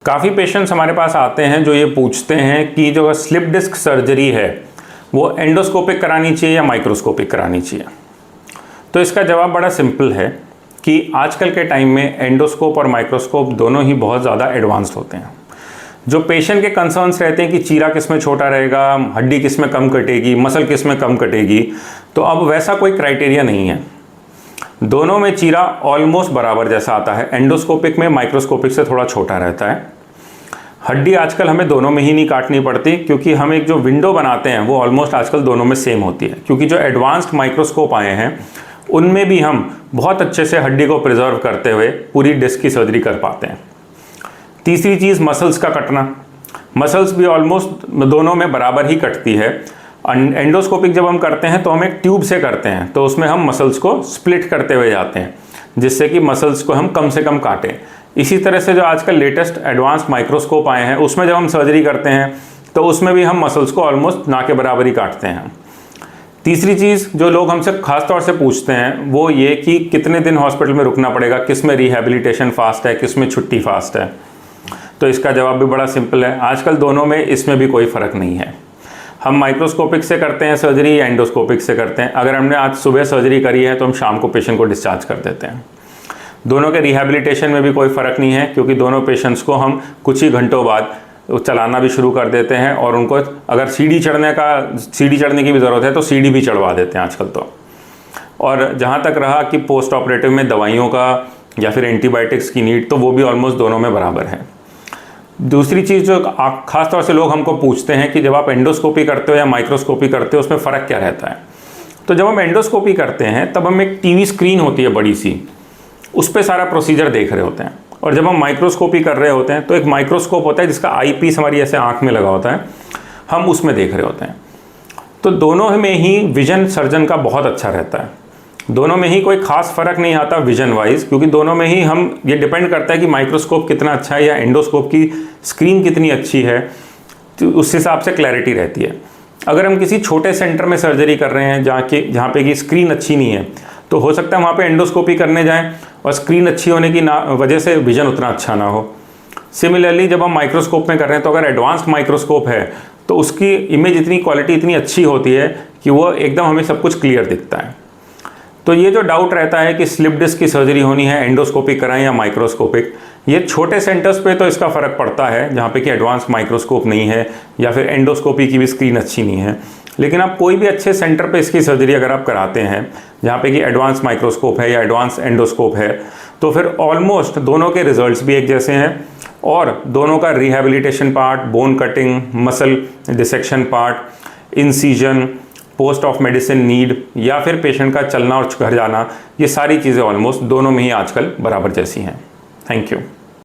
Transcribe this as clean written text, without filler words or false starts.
काफ़ी पेशेंट्स हमारे पास आते हैं जो ये पूछते हैं कि जो स्लिप डिस्क सर्जरी है वो एंडोस्कोपिक करानी चाहिए या माइक्रोस्कोपिक करानी चाहिए। तो इसका जवाब बड़ा सिंपल है कि आजकल के टाइम में एंडोस्कोप और माइक्रोस्कोप दोनों ही बहुत ज़्यादा एडवांस्ड होते हैं। जो पेशेंट के कंसर्न्स रहते हैं कि चीरा किस में छोटा रहेगा, हड्डी किस में कम कटेगी, मसल किस में कम कटेगी, तो अब वैसा कोई क्राइटेरिया नहीं है। दोनों में चीरा ऑलमोस्ट बराबर जैसा आता है। एंडोस्कोपिक में माइक्रोस्कोपिक से थोड़ा छोटा रहता है। हड्डी आजकल हमें दोनों में ही नहीं काटनी पड़ती, क्योंकि हम एक जो विंडो बनाते हैं वो ऑलमोस्ट आजकल दोनों में सेम होती है। क्योंकि जो एडवांस्ड माइक्रोस्कोप आए हैं उनमें भी हम बहुत अच्छे से हड्डी को प्रिजर्व करते हुए पूरी डिस्क की सर्जरी कर पाते हैं। तीसरी चीज़ मसल्स का कटना। मसल्स भी ऑलमोस्ट दोनों में बराबर ही कटती है। एंडोस्कोपिक जब हम करते हैं तो हम एक ट्यूब से करते हैं, तो उसमें हम मसल्स को स्प्लिट करते हुए जाते हैं जिससे कि मसल्स को हम कम से कम काटें। इसी तरह से जो आजकल लेटेस्ट एडवांस माइक्रोस्कोप आए हैं उसमें जब हम सर्जरी करते हैं तो उसमें भी हम मसल्स को ऑलमोस्ट ना के बराबर ही काटते हैं। तीसरी चीज़ जो लोग हमसे खास तौर से पूछते हैं वो ये कि कितने दिन हॉस्पिटल में रुकना पड़ेगा, किस में रिहैबिलिटेशन फास्ट है, किस में छुट्टी फास्ट है। तो इसका जवाब भी बड़ा सिंपल है, आजकल दोनों में इसमें भी कोई फ़र्क नहीं है। हम माइक्रोस्कोपिक से करते हैं सर्जरी या एंडोस्कोपिक से करते हैं। अगर हमने आज सुबह सर्जरी करी है तो हम शाम को पेशेंट को डिस्चार्ज कर देते हैं। दोनों के रिहैबिलिटेशन में भी कोई फ़र्क नहीं है, क्योंकि दोनों पेशेंट्स को हम कुछ ही घंटों बाद चलाना भी शुरू कर देते हैं और उनको अगर सीढ़ी चढ़ने की भी ज़रूरत है तो सीढ़ी भी चढ़वा देते हैं आजकल तो। और जहाँ तक रहा कि पोस्ट ऑपरेटिव में दवाइयों का या फिर एंटीबायोटिक्स की नीड, तो वो भी ऑलमोस्ट दोनों में बराबर है। दूसरी चीज़ जो खास तौर से लोग हमको पूछते हैं कि जब आप एंडोस्कोपी करते हो या माइक्रोस्कोपी करते हो उसमें फ़र्क क्या रहता है। तो जब हम एंडोस्कोपी करते हैं तब हम एक टीवी स्क्रीन होती है बड़ी सी, उस पर सारा प्रोसीजर देख रहे होते हैं। और जब हम माइक्रोस्कोपी कर रहे होते हैं तो एक माइक्रोस्कोप होता है जिसका आई पीस हमारी ऐसे आँख में लगा होता है, हम उसमें देख रहे होते हैं। तो दोनों में ही विजन सर्जन का बहुत अच्छा रहता है। दोनों में ही कोई ख़ास फ़र्क नहीं आता विजन वाइज, क्योंकि दोनों में ही हम ये डिपेंड करता है कि माइक्रोस्कोप कितना अच्छा है या एंडोस्कोप की स्क्रीन कितनी अच्छी है, तो उस हिसाब से क्लैरिटी रहती है। अगर हम किसी छोटे सेंटर में सर्जरी कर रहे हैं जहाँ पे की स्क्रीन अच्छी नहीं है, तो हो सकता है वहाँ पे एंडोस्कोपी करने जाएं और स्क्रीन अच्छी होने की वजह से विजन उतना अच्छा ना हो। सिमिलरली जब हम माइक्रोस्कोप में कर रहे हैं तो अगर एडवांस्ड माइक्रोस्कोप है तो उसकी इमेज इतनी क्वालिटी इतनी अच्छी होती है कि वो एकदम हमें सब कुछ क्लियर दिखता है। तो ये जो डाउट रहता है कि स्लिप डिस्क की सर्जरी होनी है एंडोस्कोपिक कराएं या माइक्रोस्कोपिक, ये छोटे सेंटर्स पे तो इसका फ़र्क पड़ता है जहाँ पे कि एडवांस माइक्रोस्कोप नहीं है या फिर एंडोस्कोपी की भी स्क्रीन अच्छी नहीं है। लेकिन आप कोई भी अच्छे सेंटर पे इसकी सर्जरी अगर आप कराते हैं जहाँ पे कि एडवांस माइक्रोस्कोप है या एडवांस एंडोस्कोप है, तो फिर ऑलमोस्ट दोनों के रिजल्ट्स भी एक जैसे हैं और दोनों का rehabilitation part, bone cutting, muscle dissection part, incision, post of medicine need या फिर पेशेंट का चलना और घर जाना, ये सारी चीज़ें ऑलमोस्ट दोनों में ही आजकल बराबर जैसी हैं। Thank you.